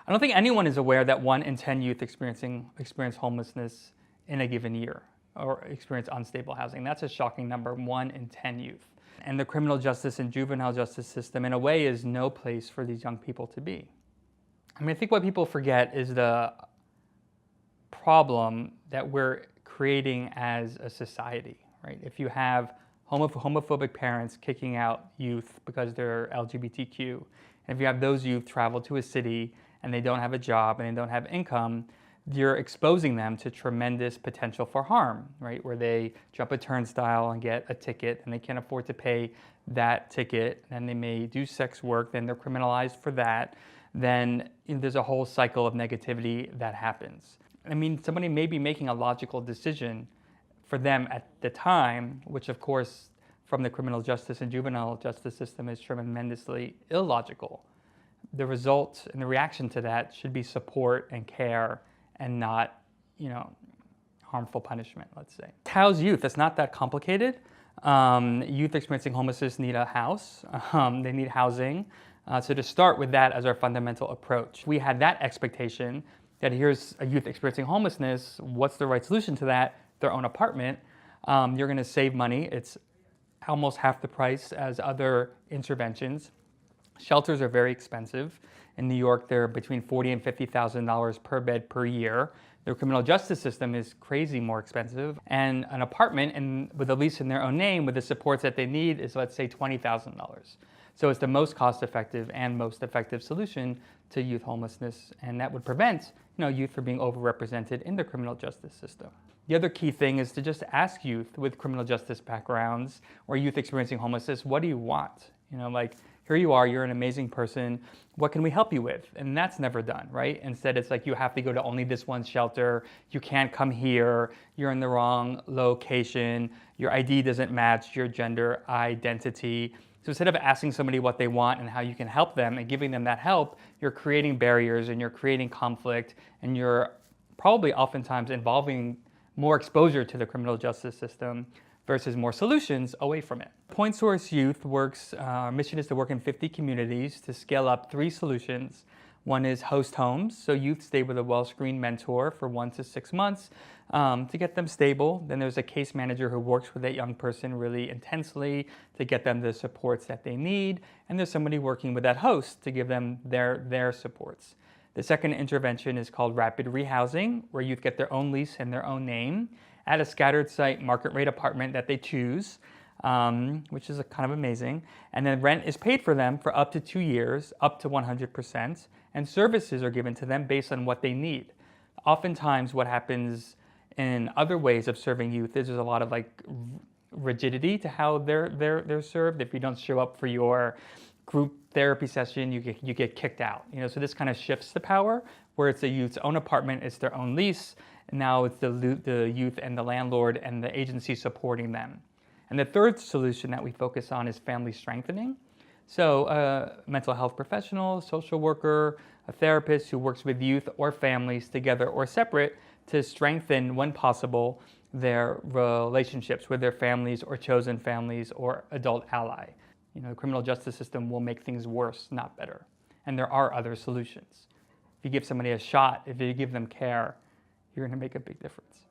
I don't think anyone is aware that 1 in 10 youth experience homelessness in a given year or experience unstable housing. That's a shocking number, 1 in 10 youth. And the criminal justice and juvenile justice system, in a way, is no place for these young people to be. I mean, I think what people forget is the problem that we're creating as a society, right? If you have homophobic parents kicking out youth because they're LGBTQ, and if you have those youth travel to a city and they don't have a job and they don't have income, you're exposing them to tremendous potential for harm, right? Where they jump a turnstile and get a ticket and they can't afford to pay that ticket, and they may do sex work, then they're criminalized for that. Then there's a whole cycle of negativity that happens. I mean, somebody may be making a logical decision for them at the time, which of course from the criminal justice and juvenile justice system is tremendously illogical. The result and the reaction to that should be support and care and not, harmful punishment, let's say. House youth, it's not that complicated. Youth experiencing homelessness need a house. They need housing. So to start with that as our fundamental approach. We had that expectation that here's a youth experiencing homelessness. What's the right solution to that? Their own apartment. You're going to save money. It's almost half the price as other interventions. Shelters are very expensive. In New York, they're between $40,000 and $50,000 per bed per year. The criminal justice system is crazy more expensive. And an apartment, and with a lease in their own name, with the supports that they need, is, let's say, $20,000. So it's the most cost-effective and most effective solution to youth homelessness, and that would prevent youth from being overrepresented in the criminal justice system. The other key thing is to just ask youth with criminal justice backgrounds or youth experiencing homelessness, what do you want? Here you are, you're an amazing person, what can we help you with? And that's never done, right? Instead, it's like you have to go to only this one shelter, you can't come here, you're in the wrong location, your ID doesn't match your gender identity. So instead of asking somebody what they want and how you can help them and giving them that help, you're creating barriers and you're creating conflict, and you're probably oftentimes involving more exposure to the criminal justice system versus more solutions away from it. Point Source Youthworks, our mission is to work in 50 communities to scale up 3 solutions. One is host homes, so youth stay with a well-screened mentor for 1 to 6 months to get them stable. Then there's a case manager who works with that young person really intensely to get them the supports that they need. And there's somebody working with that host to give them their supports. The second intervention is called rapid rehousing, where youth get their own lease in their own name at a scattered site market rate apartment that they choose, which is kind of amazing. And then rent is paid for them for up to 2 years, up to 100%, and services are given to them based on what they need. Oftentimes what happens in other ways of serving youth is there's a lot of rigidity to how they're served. If you don't show up for your group therapy session, you get kicked out. So this kind of shifts the power, where it's the youth's own apartment, it's their own lease, and now it's the youth and the landlord and the agency supporting them. And the third solution that we focus on is family strengthening. So a mental health professional, social worker, a therapist who works with youth or families together or separate to strengthen, when possible, their relationships with their families or chosen families or adult ally. The criminal justice system will make things worse, not better. And there are other solutions. If you give somebody a shot, if you give them care, you're going to make a big difference.